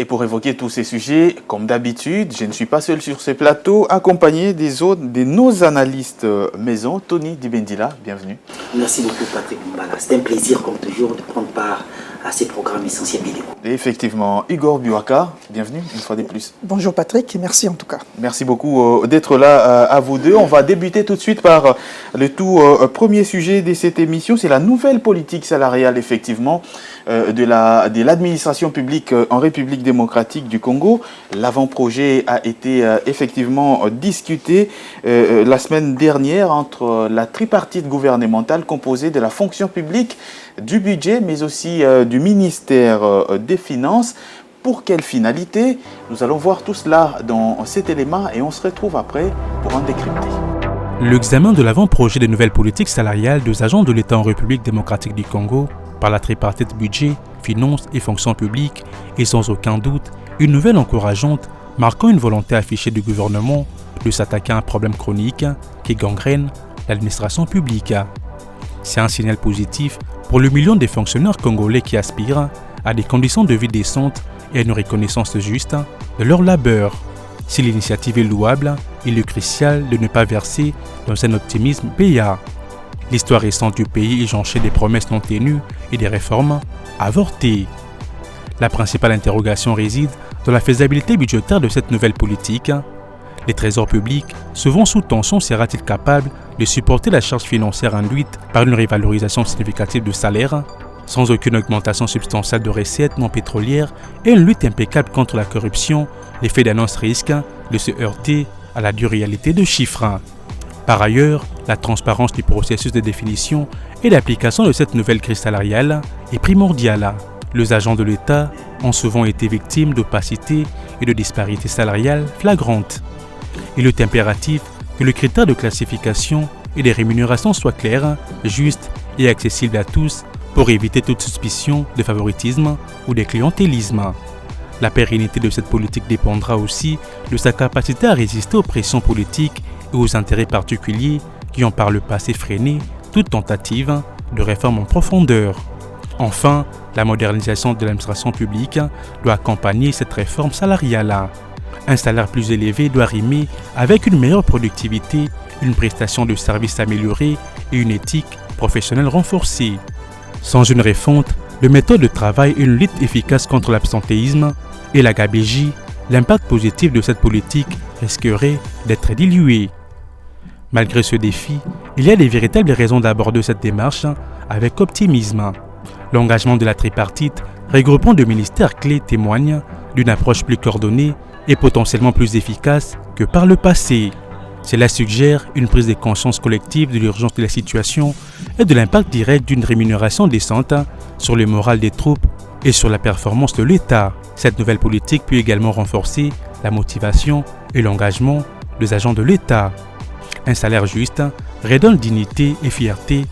Et pour évoquer tous ces sujets, comme d'habitude, je ne suis pas seul sur ce plateau, accompagné de nos analystes maison. Tony Dibendila, bienvenue. Merci beaucoup Patrick Mbala. C'est un plaisir comme toujours de prendre part à ces programmes essentiels vidéo. Et effectivement, Igor Buaka, bienvenue une fois de plus. Bonjour Patrick, et merci en tout cas. Merci beaucoup d'être là à vous deux. On va débuter tout de suite par le tout premier sujet de cette émission. C'est la nouvelle politique salariale effectivement de l'administration publique en République démocratique du Congo. L'avant-projet a été effectivement discuté la semaine dernière entre la tripartite gouvernementale composée de la fonction publique, du budget, mais aussi du ministère des Finances. Pour quelle finalité? Nous allons voir tout cela dans cet élément et on se retrouve après pour en décrypter. L'examen de l'avant-projet de nouvelles politiques salariales des agents de l'État en République démocratique du Congo par la tripartite budget, finances et fonction publique est sans aucun doute une nouvelle encourageante marquant une volonté affichée du gouvernement de s'attaquer à un problème chronique qui gangrène l'administration publique. C'est un signal positif pour le million de fonctionnaires congolais qui aspirent à des conditions de vie décentes et à une reconnaissance juste de leur labeur. Si l'initiative est louable, il est crucial de ne pas verser dans un optimisme béat. L'histoire récente du pays est jonchée des promesses non tenues et des réformes avortées. La principale interrogation réside dans la faisabilité budgétaire de cette nouvelle politique. Les trésors publics, souvent sous tension, sera-t-il capable de supporter la charge financière induite par une revalorisation significative de salaire, sans aucune augmentation substantielle de recettes non pétrolières et une lutte impeccable contre la corruption? L'effet d'annonce risque de se heurter à la dure réalité de chiffres. Par ailleurs, la transparence du processus de définition et d'application de cette nouvelle grille salariale est primordiale. Les agents de l'État ont souvent été victimes d'opacité et de disparités salariales flagrantes. Il est impératif que le critère de classification et des rémunérations soit clair, juste et accessible à tous pour éviter toute suspicion de favoritisme ou de clientélisme. La pérennité de cette politique dépendra aussi de sa capacité à résister aux pressions politiques et aux intérêts particuliers qui ont par le passé freiné toute tentative de réforme en profondeur. Enfin, la modernisation de l'administration publique doit accompagner cette réforme salariale. Un salaire plus élevé doit rimer avec une meilleure productivité, une prestation de services améliorée et une éthique professionnelle renforcée. Sans une refonte de méthode de travail et une lutte efficace contre l'absentéisme et la gabegie, l'impact positif de cette politique risquerait d'être dilué. Malgré ce défi, il y a de véritables raisons d'aborder cette démarche avec optimisme. L'engagement de la tripartite, regroupant deux ministères clés, témoigne d'une approche plus coordonnée et potentiellement plus efficace que par le passé. Cela suggère une prise de conscience collective de l'urgence de la situation et de l'impact direct d'une rémunération décente sur le moral des troupes et sur la performance de l'État. Cette nouvelle politique peut également renforcer la motivation et l'engagement des agents de l'État. Un salaire juste redonne dignité et fierté,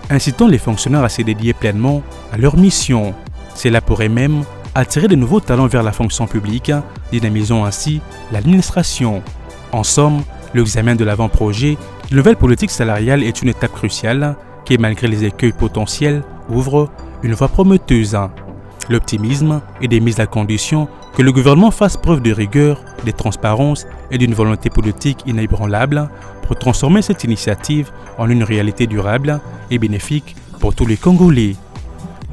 incitant les fonctionnaires à se dédier pleinement à leur mission. Cela pourrait même attirer de nouveaux talents vers la fonction publique, dynamisant ainsi l'administration. En somme, l'examen de l'avant-projet de nouvelle politique salariale est une étape cruciale qui, malgré les écueils potentiels, ouvre une voie prometteuse. L'optimisme est des mises à condition que le gouvernement fasse preuve de rigueur, de transparence et d'une volonté politique inébranlable pour transformer cette initiative en une réalité durable et bénéfique pour tous les Congolais.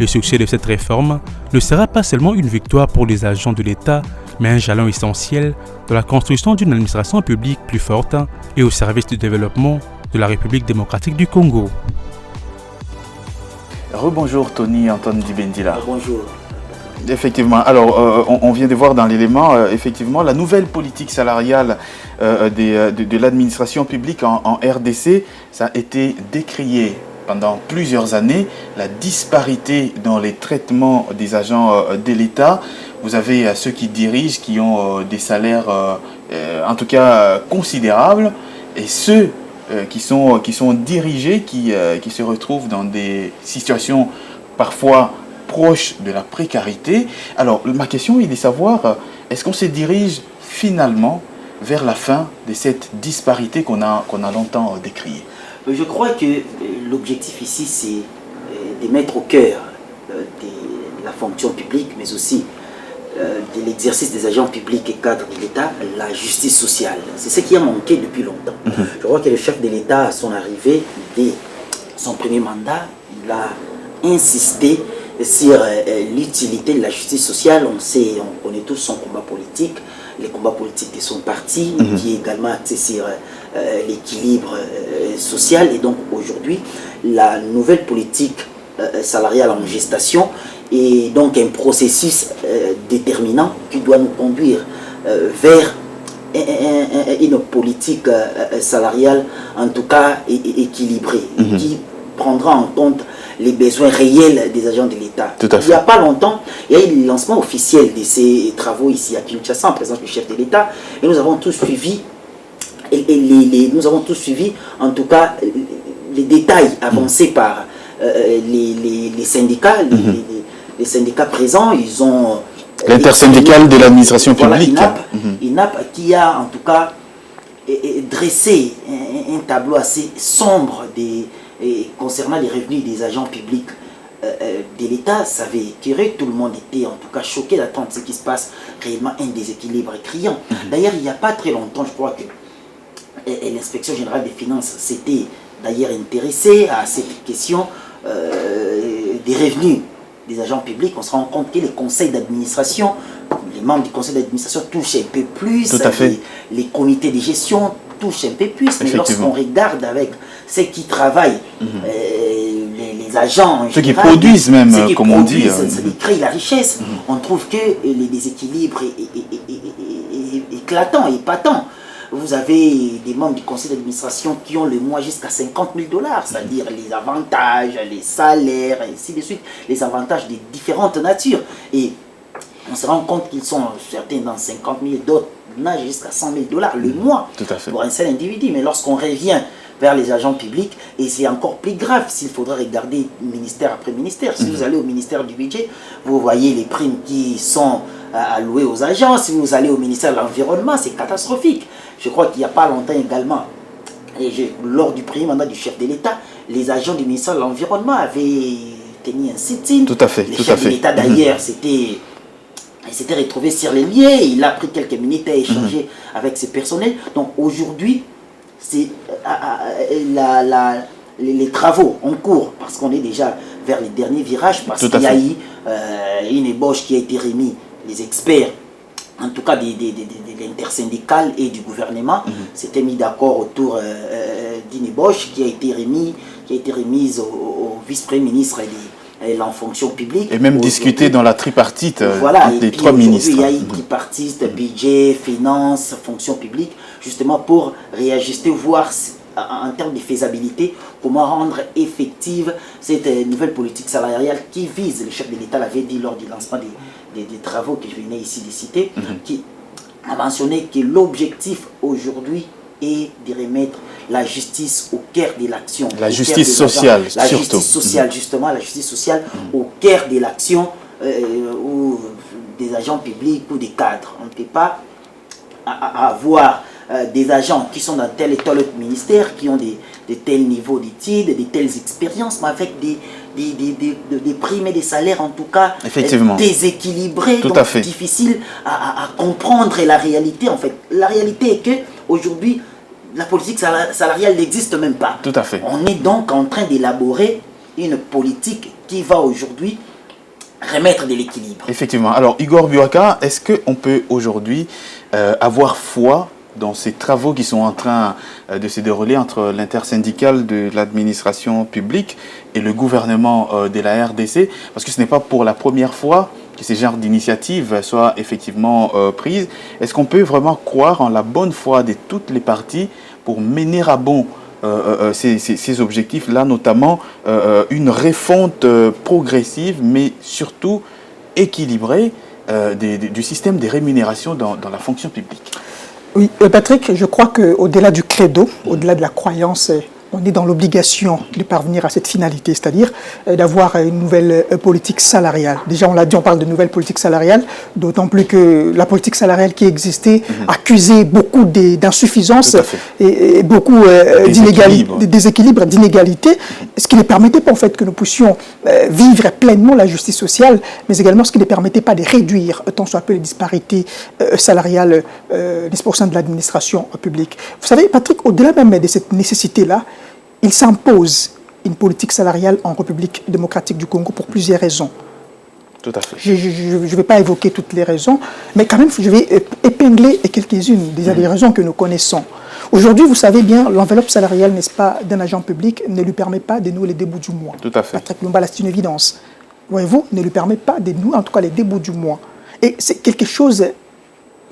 Le succès de cette réforme ne sera pas seulement une victoire pour les agents de l'État, mais un jalon essentiel de la construction d'une administration publique plus forte et au service du développement de la République démocratique du Congo. Rebonjour Tony Antoine Dibendila. Bonjour. Effectivement, alors on vient de voir dans l'élément, effectivement, la nouvelle politique salariale de l'administration publique en RDC, ça a été décrié pendant plusieurs années, la disparité dans les traitements des agents de l'État. Vous avez ceux qui dirigent, qui ont des salaires en tout cas considérables, et ceux qui sont dirigés, qui se retrouvent dans des situations parfois proches de la précarité. Alors ma question est de savoir, est-ce qu'on se dirige finalement vers la fin de cette disparité qu'on a longtemps décriée? Je crois que l'objectif ici, c'est de mettre au cœur de la fonction publique, mais aussi de l'exercice des agents publics et cadres de l'État, la justice sociale. C'est ce qui a manqué depuis longtemps. Je crois que le chef de l'État, à son arrivée, dès son premier mandat, il a insisté sur l'utilité de la justice sociale. On connaît tous son combat politique, les combats politiques de son parti, qui est également axé sur l'équilibre social. Et donc aujourd'hui, la nouvelle politique salariale en gestation est donc un processus déterminant qui doit nous conduire vers une politique salariale en tout cas équilibrée, qui prendra en compte les besoins réels des agents de l'État. Il n'y a pas longtemps, il y a eu le lancement officiel de ces travaux ici à Kinshasa en présence du chef de l'État, et nous avons tous suivi nous avons tous suivi en tout cas les détails avancés par les syndicats, les syndicats présents. Ils ont l'intersyndicale de l'administration publique, INAP, qui a en tout cas dressé un tableau assez sombre concernant les revenus des agents publics de l'État. Ça avait éclairé, tout le monde était en tout cas choqué d'attendre ce qui se passe, réellement un déséquilibre criant. D'ailleurs, il n'y a pas très longtemps, je crois que l'inspection générale des finances s'était d'ailleurs intéressée à cette question des revenus des agents publics. On se rend compte que les conseils d'administration, les membres du conseil d'administration touchent un peu plus, les comités de gestion touchent un peu plus, mais lorsqu'on regarde avec ceux qui travaillent, les agents, ceux qui produisent même, comme on dit, ceux qui créent la richesse, on trouve que les déséquilibres est éclatant, épatant. Vous avez des membres du conseil d'administration qui ont le mois jusqu'à 50 000 $, c'est-à-dire les avantages, les salaires, et ainsi de suite, les avantages de différentes natures. Et on se rend compte qu'ils sont certains dans 50 000, d'autres nagent jusqu'à 100 000 $ le mois pour un seul individu. Mais lorsqu'on revient vers les agents publics, et c'est encore plus grave s'il faudra regarder ministère après ministère. Si vous allez au ministère du budget, vous voyez les primes qui sont allouées aux agents. Si vous allez au ministère de l'Environnement, c'est catastrophique. Je crois qu'il n'y a pas longtemps également, lors du premier mandat du chef de l'État, les agents du ministère de l'Environnement avaient tenu un sit-in. Tout à fait. Le chef de l'État d'ailleurs, il s'était retrouvé sur les lieux, il a pris quelques minutes à échanger avec ses personnels. Donc aujourd'hui, c'est les travaux en cours, parce qu'on est déjà vers les derniers virages, parce qu'il y a eu une ébauche qui a été remise, les experts, en tout cas de l'intersyndicale et du gouvernement, s'étaient mis d'accord autour d'une ébauche qui a été remise au vice-premier ministre et en fonction publique. Et même discuté dans la tripartite des trois ministres. Il y a une tripartite, budget, finances, fonction publique, justement pour réajuster, voir en termes de faisabilité, comment rendre effective cette nouvelle politique salariale qui vise, le chef de l'État l'avait dit lors du lancement des travaux que je venais ici de citer, qui a mentionné que l'objectif aujourd'hui est de remettre la justice au cœur de l'action. La justice sociale, surtout. La justice sociale, justement, la justice sociale au cœur de l'action des agents publics ou des cadres. On ne peut pas avoir des agents qui sont dans tel et tel autre ministère, qui ont de tels niveaux d'études, de telles expériences, mais avec des primes et des salaires en tout cas déséquilibrés, donc difficiles à comprendre la réalité. En fait, la réalité est que aujourd'hui, la politique salariale n'existe même pas. Tout à fait. On est donc en train d'élaborer une politique qui va aujourd'hui remettre de l'équilibre. Effectivement. Alors, Igor Buaka, est-ce qu'on peut aujourd'hui avoir foi dans ces travaux qui sont en train de se dérouler entre l'intersyndicale de l'administration publique et le gouvernement de la RDC? Parce que ce n'est pas pour la première fois que ces genres d'initiatives soient effectivement prises. Est-ce qu'on peut vraiment croire en la bonne foi de toutes les parties pour mener à bon ces objectifs-là, notamment une refonte progressive, mais surtout équilibrée du système des rémunérations dans la fonction publique? Oui, Patrick, je crois qu'au-delà du credo, au-delà de la croyance on est dans l'obligation de parvenir à cette finalité, c'est-à-dire d'avoir une nouvelle politique salariale. Déjà, on l'a dit, on parle de nouvelle politique salariale, d'autant plus que la politique salariale qui existait accusait beaucoup d'insuffisances et beaucoup de déséquilibres, d'inégalités, ce qui ne permettait pas en fait que nous puissions vivre pleinement la justice sociale, mais également ce qui ne permettait pas de réduire tant soit peu les disparités salariales au sein de l'administration publique. Vous savez, Patrick, au-delà même de cette nécessité-là, il s'impose une politique salariale en République démocratique du Congo pour plusieurs raisons. Tout à fait. Je ne vais pas évoquer toutes les raisons, mais quand même, je vais épingler quelques-unes des raisons que nous connaissons. Aujourd'hui, vous savez bien, l'enveloppe salariale, n'est-ce pas, d'un agent public ne lui permet pas de nouer les débuts du mois. Tout à fait. Patrick Lumumba, c'est une évidence. Voyez-vous, ne lui permet pas de nouer, en tout cas, les débuts du mois. Et c'est quelque chose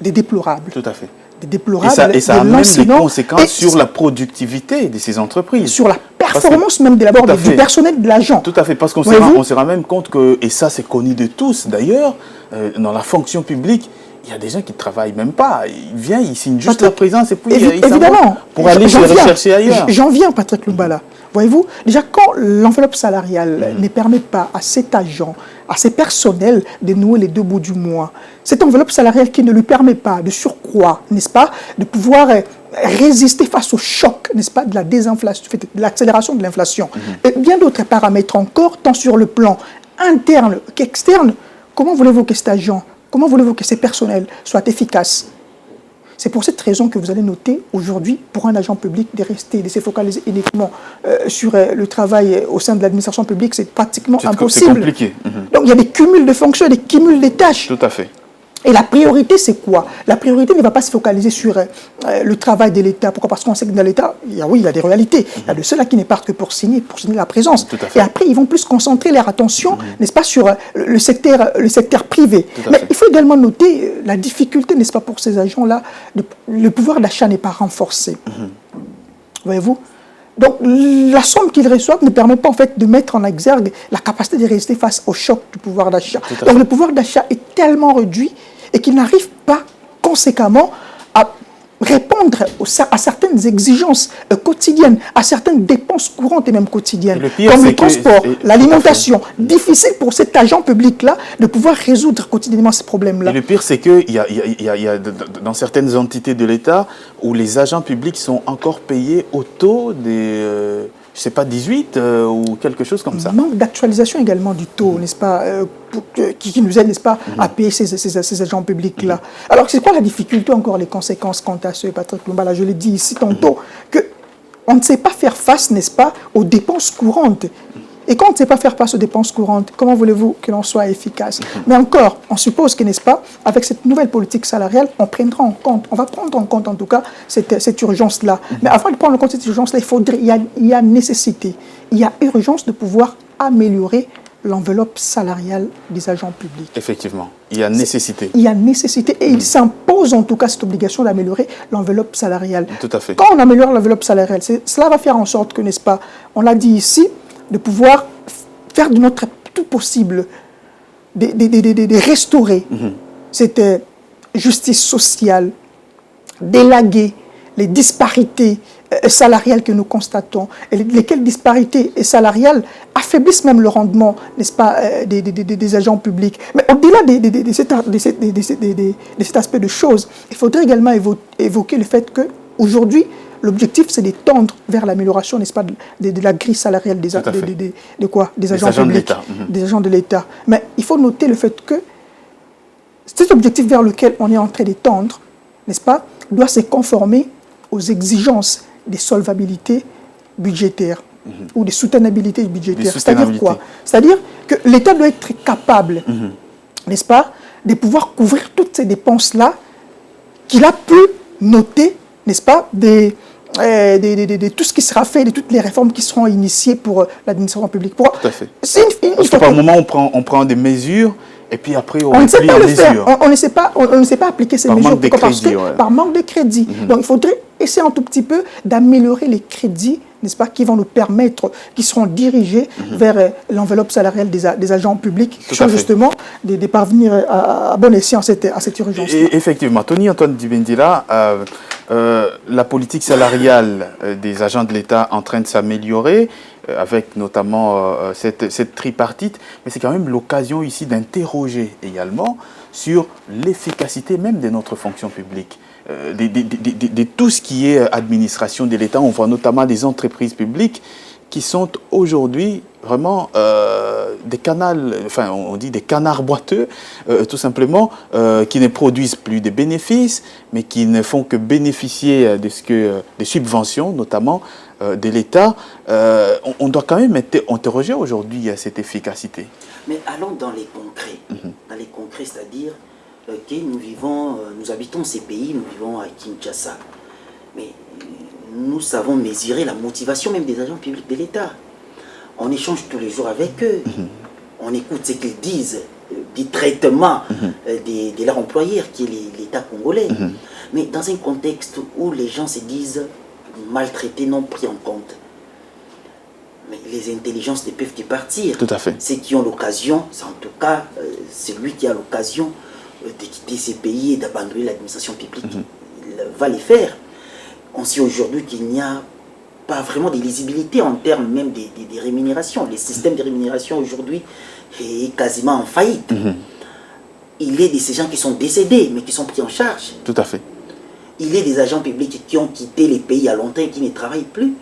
de déplorable. Tout à fait. Et ça a même des conséquences sur la productivité de ces entreprises. Sur la performance même d'abord du personnel de l'agent. Tout à fait, parce qu'on se rend même compte que, et ça c'est connu de tous d'ailleurs, dans la fonction publique, il y a des gens qui ne travaillent même pas. Ils viennent, ils signent juste leur présence et puis ils s'en vont pour aller les rechercher ailleurs. J'en viens, Patrick Lumbala. Voyez-vous, déjà quand l'enveloppe salariale ne permet pas à cet agent, à ses personnels de nouer les deux bouts du mois, cette enveloppe salariale qui ne lui permet pas de surcroît, n'est-ce pas, de pouvoir résister face au choc, n'est-ce pas, de la désinflation, de l'accélération de l'inflation, et bien d'autres paramètres encore, tant sur le plan interne qu'externe, comment voulez-vous que cet agent, comment voulez-vous que ces personnels soient efficaces? C'est pour cette raison que vous allez noter aujourd'hui, pour un agent public, de se focaliser uniquement sur le travail au sein de l'administration publique, c'est pratiquement impossible. C'est compliqué. Donc il y a des cumuls de fonctions, des cumuls de tâches. Tout à fait. Et la priorité, c'est quoi? La priorité ne va pas se focaliser sur le travail de l'État. Pourquoi? Parce qu'on sait que dans l'État, il y a des réalités. Il y a de ceux-là qui ne partent que pour signer la présence. Et après, ils vont plus concentrer leur attention, n'est-ce pas, sur le secteur privé. Mais il faut également noter la difficulté, n'est-ce pas, pour ces agents-là, le pouvoir d'achat n'est pas renforcé. Voyez-vous? Donc, la somme qu'ils reçoivent ne permet pas en fait de mettre en exergue la capacité de résister face au choc du pouvoir d'achat. Donc, le pouvoir d'achat est tellement réduit et qu'il n'arrive pas conséquemment à répondre à certaines exigences quotidiennes, à certaines dépenses courantes et même quotidiennes, comme le transport, l'alimentation. Difficile pour cet agent public-là de pouvoir résoudre quotidiennement ces problèmes-là. Et le pire, c'est qu'il y a dans certaines entités de l'État où les agents publics sont encore payés au taux des... je ne sais pas, 18 ou quelque chose comme ça. Manque d'actualisation également du taux, n'est-ce pas, qui nous aide, n'est-ce pas, à payer ces agents publics-là. Alors, c'est quoi la difficulté, encore les conséquences quant à ce, Patrick Lumbala? Je l'ai dit ici tantôt, qu'on ne sait pas faire face, n'est-ce pas, aux dépenses courantes. Et quand on ne sait pas faire face aux dépenses courantes, comment voulez-vous que l'on soit efficace? Mais encore, on suppose que, n'est-ce pas, avec cette nouvelle politique salariale, on va prendre en compte en tout cas cette urgence-là. Mais avant de prendre en compte cette urgence-là, il y a nécessité, il y a urgence de pouvoir améliorer l'enveloppe salariale des agents publics. Effectivement, il y a nécessité. Il y a nécessité et il s'impose en tout cas cette obligation d'améliorer l'enveloppe salariale. Tout à fait. Quand on améliore l'enveloppe salariale, cela va faire en sorte que, n'est-ce pas, on l'a dit ici, de pouvoir faire de notre tout possible, de restaurer cette justice sociale, d'élaguer les disparités salariales que nous constatons, et lesquelles disparités salariales affaiblissent même le rendement, n'est-ce pas, des agents publics. Mais au-delà de cet aspect de choses, il faudrait également évoquer le fait qu'aujourd'hui, l'objectif, c'est de tendre vers l'amélioration, n'est-ce pas, de la grille salariale des agents publics, des agents de l'État. Mais il faut noter le fait que cet objectif vers lequel on est en train de tendre, n'est-ce pas, doit se conformer aux exigences des solvabilités budgétaires ou des soutenabilités budgétaires. C'est-à-dire quoi? C'est-à-dire que l'État doit être capable, n'est-ce pas, de pouvoir couvrir toutes ces dépenses-là qu'il a pu noter, n'est-ce pas, de tout ce qui sera fait, de toutes les réformes qui seront initiées pour l'administration publique. Tout à fait. Parce que par moment, on prend des mesures et puis après, on ne sait pas le faire. On ne sait pas appliquer ces mesures par manque de crédit. Donc, il faudrait essayer un tout petit peu d'améliorer les crédits n'est-ce pas, qui vont nous permettre, qui seront dirigés vers l'enveloppe salariale des agents publics, qui sont justement de parvenir à bon escient à cette urgence. Et effectivement, Tony-Antoine Dibendila, la politique salariale des agents de l'État en train de s'améliorer, avec notamment cette tripartite, mais c'est quand même l'occasion ici d'interroger également sur l'efficacité même de notre fonction publique. De tout ce qui est administration de l'État, on voit notamment des entreprises publiques qui sont aujourd'hui vraiment des canals, enfin on dit des canards boiteux, tout simplement, qui ne produisent plus de bénéfices, mais qui ne font que bénéficier des subventions, notamment de l'État. On doit quand même être interrogé aujourd'hui à cette efficacité. Mais allons dans les concrets. Dans les concrets, c'est-à-dire que nous habitons ces pays, nous vivons à Kinshasa. Mais nous savons mesurer la motivation même des agents publics de l'État. On échange tous les jours avec eux. On écoute ce qu'ils disent du traitement de leur employeur, qui est l'État congolais. Mais dans un contexte où les gens se disent maltraités, non pris en compte. Mais les intelligences ne peuvent que partir. Tout à fait. Ceux qui ont l'occasion, c'est en tout cas celui qui a l'occasion de quitter ces pays et d'abandonner l'administration publique, il va les faire. On sait aujourd'hui qu'il n'y a pas vraiment de lisibilité en termes même des rémunérations. Les systèmes de rémunération aujourd'hui est quasiment en faillite. Il est de ces gens qui sont décédés, mais qui sont pris en charge. Tout à fait. Il est des agents publics qui ont quitté les pays à longtemps et qui ne travaillent plus.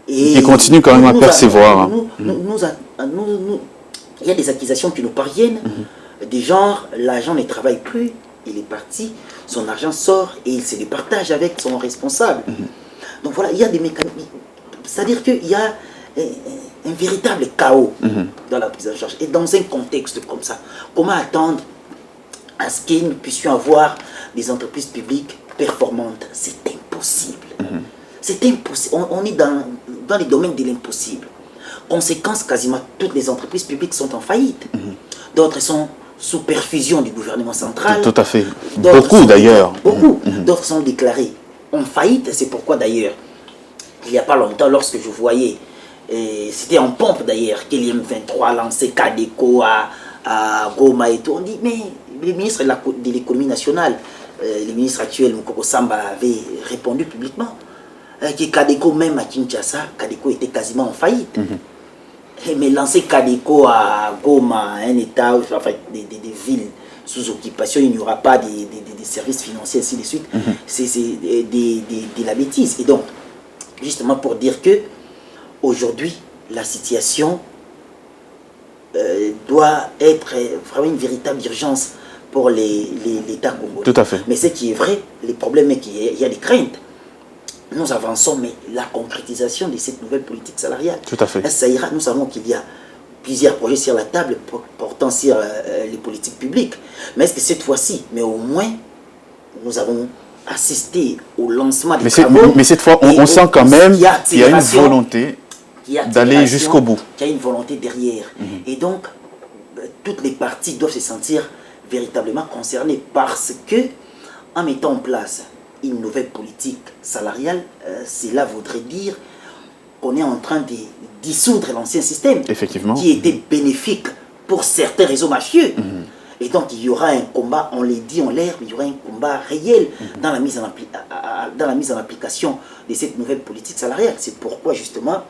Et qui continuent quand même à percevoir. Il y a des accusations qui nous parviennent, des genres, l'agent ne travaille plus, il est parti, son argent sort et il se le partage avec son responsable. Donc voilà, il y a des mécanismes. C'est-à-dire qu'il y a un véritable chaos dans la prise en charge. Et dans un contexte comme ça, comment attendre à ce que nous puissions avoir des entreprises publiques performantes? C'est impossible. C'est impossible. On est dans les domaines de l'impossible. Conséquence, quasiment toutes les entreprises publiques sont en faillite. D'autres sont sous perfusion du gouvernement central. Tout à fait. Beaucoup d'ailleurs. Beaucoup. D'autres sont déclarés en faillite. C'est pourquoi d'ailleurs, il n'y a pas longtemps, lorsque je voyais, c'était en pompe d'ailleurs, que l'IM23 a lancé Cadeco à Goma et tout, on dit, mais le ministre de l'économie nationale, le ministre actuel, Mukoko Samba, avait répondu publiquement que Cadeco, même à Kinshasa, Cadeco était quasiment en faillite. Mais lancer Cadeco à Goma, un État, enfin des villes sous occupation, il n'y aura pas des services financiers, ainsi de suite. C'est de la bêtise. Et donc, justement pour dire que aujourd'hui, la situation doit être vraiment une véritable urgence pour l'État congolais. Tout à fait. Mais ce qui est vrai, le problème est qu'il y a des craintes. Nous avançons, mais la concrétisation de cette nouvelle politique salariale, tout à fait. Ça ira. Nous savons qu'il y a plusieurs projets sur la table portant sur les politiques publiques. Mais est-ce que cette fois-ci, mais au moins, nous avons assisté au lancement des travaux. Mais cette fois, on sent quand même qu'il y a une volonté d'aller jusqu'au bout. Qu'il y a une volonté derrière. Et donc, toutes les parties doivent se sentir véritablement concernées parce que, en mettant en place une nouvelle politique salariale, cela voudrait dire qu'on est en train de dissoudre l'ancien système, effectivement, qui était bénéfique pour certains réseaux mafieux. Et donc il y aura un combat, on les dit en l'air, mais il y aura un combat réel dans la mise en application de cette nouvelle politique salariale. C'est pourquoi justement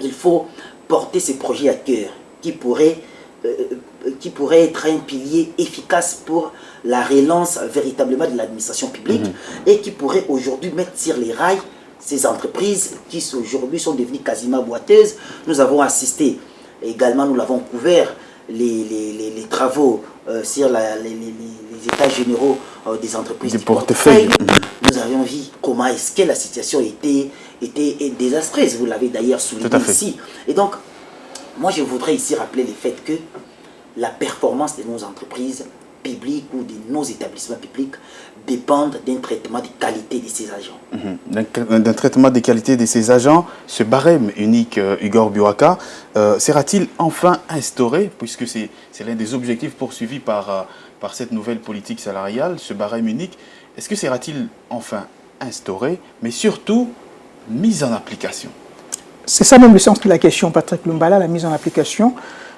il faut porter ces projets à cœur qui pourraient être un pilier efficace pour la relance véritablement de l'administration publique et qui pourrait aujourd'hui mettre sur les rails ces entreprises qui aujourd'hui sont devenues quasiment boiteuses. Nous avons assisté également, nous l'avons couvert, les travaux sur les états généraux des entreprises du portefeuille. Nous avions vu comment est-ce que la situation était désastreuse. Vous l'avez d'ailleurs souligné ici. Et donc, moi je voudrais ici rappeler le fait que la performance de nos entreprises publiques ou de nos établissements publics dépendent d'un traitement de qualité de ces agents. D'un traitement de qualité de ces agents, ce barème unique, Igor Buaka, sera-t-il enfin instauré, puisque c'est l'un des objectifs poursuivis par cette nouvelle politique salariale, ce barème unique, est-ce que sera-t-il enfin instauré, mais surtout, mise en application? C'est ça même le sens de la question, Patrick Lumbala, la mise en application.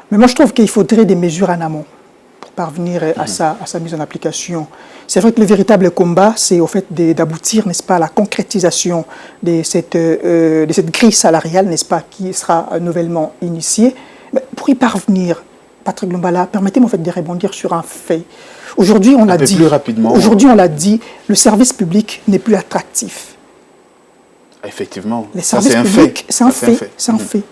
Mais moi, je trouve qu'il faudrait des mesures en amont pour parvenir à sa mise en application. C'est vrai que le véritable combat, c'est au fait d'aboutir, n'est-ce pas, à la concrétisation de cette grille salariale, n'est-ce pas, qui sera nouvellement initiée. Mais pour y parvenir, Patrick Lumbala, permettez-moi en fait de rebondir sur un fait. Aujourd'hui, on l'a dit. Plus rapidement. Aujourd'hui, on l'a dit, le service public n'est plus attractif. Effectivement. Les services publics, c'est un fait. C'est un fait.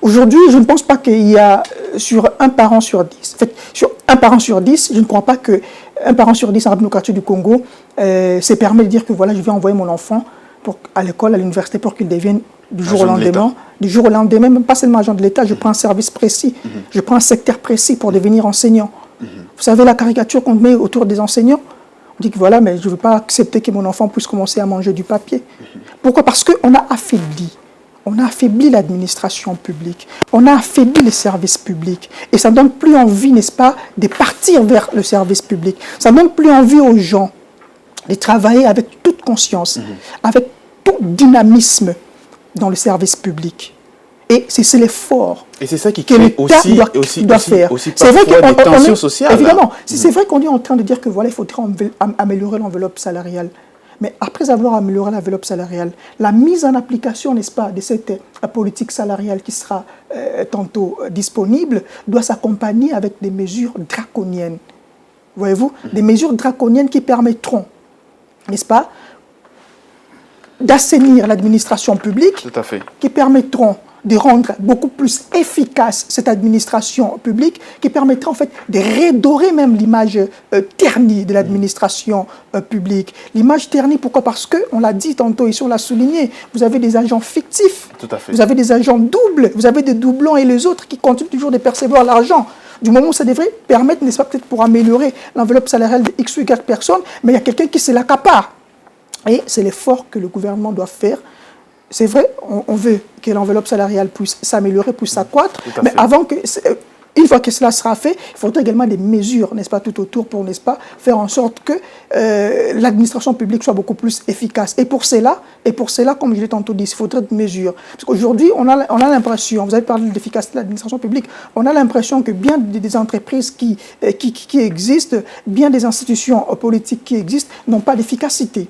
Aujourd'hui, je ne pense pas qu'il y a sur un parent sur 10. En fait, sur un parent sur 10, je ne crois pas qu'un parent sur 10 en République démocratique du Congo se permet de dire que voilà, je vais envoyer mon enfant à l'école, à l'université pour qu'il devienne du jour au lendemain, même pas seulement agent de l'État, je prends un service précis, je prends un secteur précis pour devenir enseignant. Vous savez la caricature qu'on met autour des enseignants? On dit que voilà, mais je ne veux pas accepter que mon enfant puisse commencer à manger du papier. Pourquoi? Parce qu'on a affaibli l'administration publique, on a affaibli les services publics. Et ça ne donne plus envie, n'est-ce pas, de partir vers le service public. Ça ne donne plus envie aux gens de travailler avec toute conscience, avec tout dynamisme dans le service public. Et c'est l'effort. Et c'est ça qui que crée l'État doit faire. C'est vrai qu'il y a des tensions sociales. Évidemment, c'est vrai qu'on est en train de dire que voilà, il faudrait améliorer l'enveloppe salariale. Mais après avoir amélioré l'enveloppe salariale, la mise en application, n'est-ce pas, de cette politique salariale qui sera tantôt disponible, doit s'accompagner avec des mesures draconiennes. Voyez-vous, des mesures draconiennes qui permettront, n'est-ce pas, d'assainir l'administration publique, tout à fait, qui permettront de rendre beaucoup plus efficace cette administration publique, qui permettra en fait de redorer même l'image ternie de l'administration publique. L'image ternie, pourquoi? Parce que, on l'a dit tantôt, ici on l'a souligné, vous avez des agents fictifs, tout à fait, vous avez des agents doubles, vous avez des doublons et les autres qui continuent toujours de percevoir l'argent. Du moment où ça devrait permettre, n'est-ce pas, peut-être pour améliorer l'enveloppe salariale de X ou Y personnes, mais il y a quelqu'un qui se l'accapare. Et c'est l'effort que le gouvernement doit faire. C'est vrai, on veut que l'enveloppe salariale puisse s'améliorer, puisse s'accroître, mais une fois que cela sera fait, il faudra également des mesures, n'est-ce pas, tout autour pour, n'est-ce pas, faire en sorte que l'administration publique soit beaucoup plus efficace. Et pour cela, comme je l'ai tantôt dit, il faudrait des mesures. Parce qu'aujourd'hui, on a l'impression, vous avez parlé de l'efficacité de l'administration publique, on a l'impression que bien des entreprises qui existent, bien des institutions politiques qui existent, n'ont pas d'efficacité.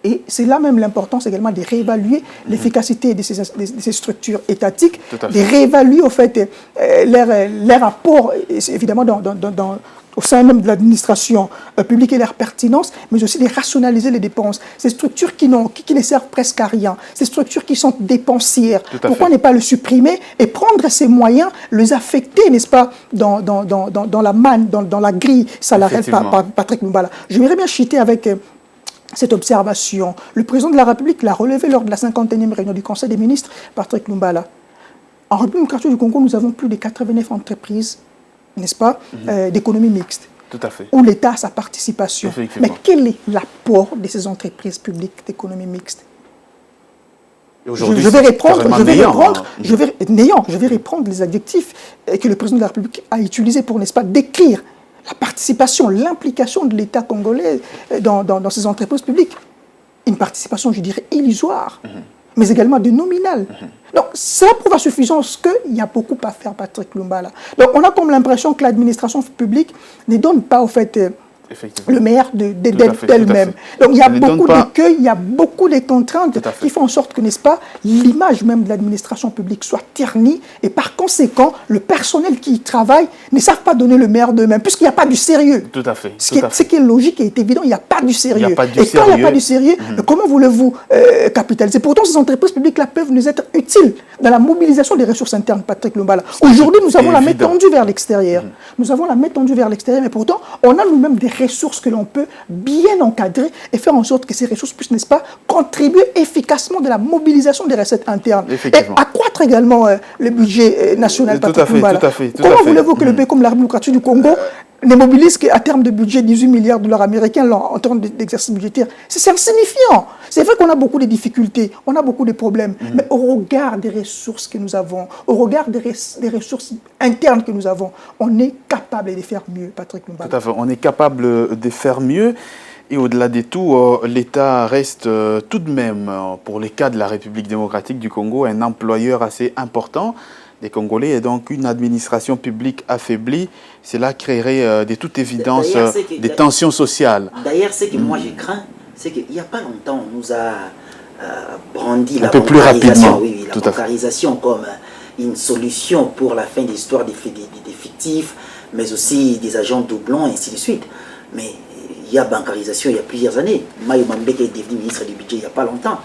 Et c'est là même l'importance également de réévaluer l'efficacité de ces structures étatiques, de réévaluer au fait leur apport, évidemment au sein même de l'administration publique et leur pertinence, mais aussi de rationaliser les dépenses. Ces structures qui ne servent presque à rien, ces structures qui sont dépensières, pourquoi ne pas le supprimer et prendre ces moyens, les affecter, n'est-ce pas, dans la manne, dans la grille salariale par Patrick Lumbala. J'aimerais bien chuter avec cette observation. Le président de la République l'a relevé lors de la 51e réunion du Conseil des ministres, Patrick Lumbala. En République démocratique du Congo, nous avons plus de 89 entreprises, n'est-ce pas, d'économie mixte. Tout à fait. Où l'État a sa participation. Mais quel est l'apport de ces entreprises publiques d'économie mixte? Je vais reprendre les adjectifs que le président de la République a utilisés pour, n'est-ce pas, décrire la participation, l'implication de l'État congolais dans ces entreprises publiques. Une participation, je dirais, illusoire, mais également de nominale. Donc, ça prouve à suffisance qu'il y a beaucoup à faire, Patrick Lumbala. Donc, on a comme l'impression que l'administration publique ne donne pas, au fait, le meilleur d'elle-même. Donc, il y a beaucoup d'écueils, il y a beaucoup de contraintes qui font en sorte que, n'est-ce pas, l'image même de l'administration publique soit ternie et par conséquent, le personnel qui y travaille ne savent pas donner le meilleur d'eux-mêmes puisqu'il n'y a pas du sérieux. Tout à fait. Ce qui est logique et est évident, il n'y a pas du sérieux. Et quand il n'y a pas du sérieux, comment voulez-vous capitaliser? Pourtant, ces entreprises publiques-là peuvent nous être utiles dans la mobilisation des ressources internes, Patrick Lumbala. Aujourd'hui, nous avons la main tendue vers l'extérieur. Nous avons la main tendue vers l'extérieur, mais pourtant, on a nous-mêmes des ressources que l'on peut bien encadrer et faire en sorte que ces ressources puissent, n'est-ce pas, contribuer efficacement de la mobilisation des recettes internes. Et accroître également le budget national, Patrick Lumbala. Comment voulez-vous que le pays comme la République démocratique du Congo ne mobilise qu'à terme de budget 18 milliards de dollars américains en termes d'exercice budgétaire? C'est insignifiant. C'est vrai qu'on a beaucoup de difficultés, on a beaucoup de problèmes, mais au regard des ressources que nous avons, au regard des ressources internes que nous avons, on est capable de faire mieux, Patrick Lumbala. Tout à fait, on est capable de faire mieux. Et au-delà de tout, l'État reste tout de même, pour les cas de la République démocratique du Congo, un employeur assez important des Congolais et donc une administration publique affaiblie. Cela créerait de toute évidence des tensions sociales. D'ailleurs, ce que moi je crains, c'est qu'il n'y a pas longtemps, on nous a brandi la peu plus rapidement. Oui, la bancarisation comme une solution pour la fin de l'histoire des fictifs, mais aussi des agents doublons, et ainsi de suite. Mais il y a bancarisation il y a plusieurs années. Mayo Mambeke est devenu ministre du budget il n'y a pas longtemps.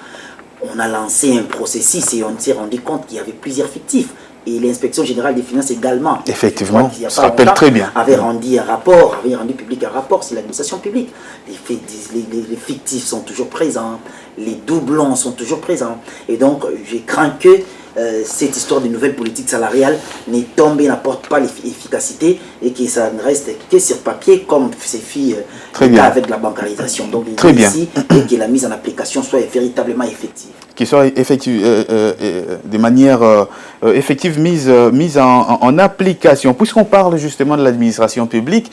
On a lancé un processus et on s'est rendu compte qu'il y avait plusieurs fictifs. Et l'inspection générale des finances également. Effectivement, ça se rappelle très bien. Avait rendu un rapport, avait rendu public un rapport sur l'administration publique. Les fictifs sont toujours présents, les doublons sont toujours présents. Et donc, je crains que cette histoire de nouvelle politique salariale n'apporte pas l'efficacité et que ça ne reste que sur papier comme c'est fait avec la bancarisation. Donc, il est ici et que la mise en application soit véritablement effective. Qui soit effective, de manière effective mise en application. Puisqu'on parle justement de l'administration publique,